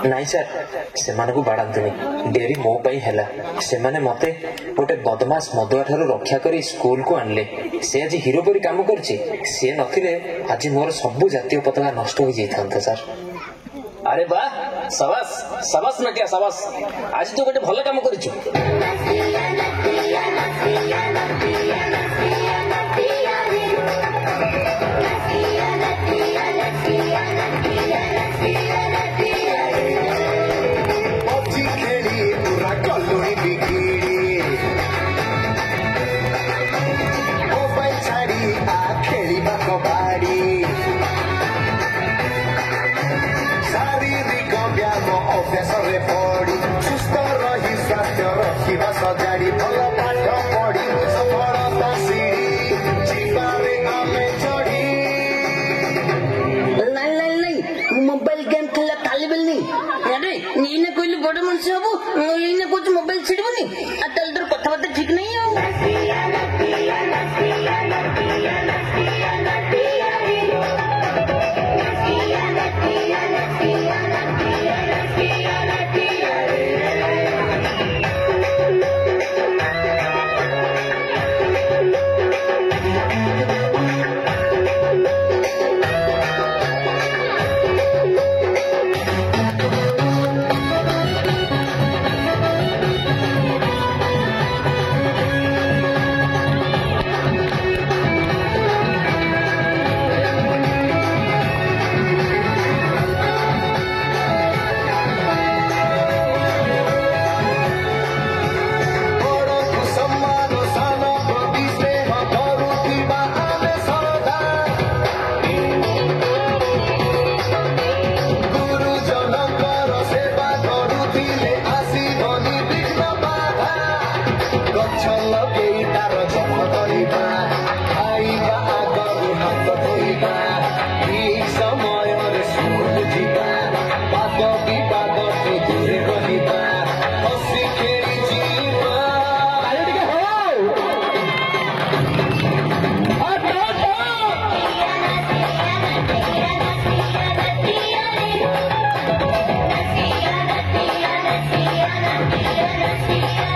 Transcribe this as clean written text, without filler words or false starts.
नाई सर से बाड़ातुनी डेरी मो हैला से मते गोटे बदमाश मदुआ ठारू रक्षा करी स्कूल को आणले से आज हीरो परी काम करछि से नथिले आज मोर सब जातीय पताका नष्ट हो जाइथांता सर। अरे वाह सबास सबास ना क्या सबास आज तो गोटे भल काम करिछु। मोबाइल गेम खेला तालिबेल नहीं अरे ये ना कोई बड़ मनुष्य हबो ये ना कुछ मोबाइल छिड़बनी आ तल तोर कथाबार्ता ठीक नहीं Yeah.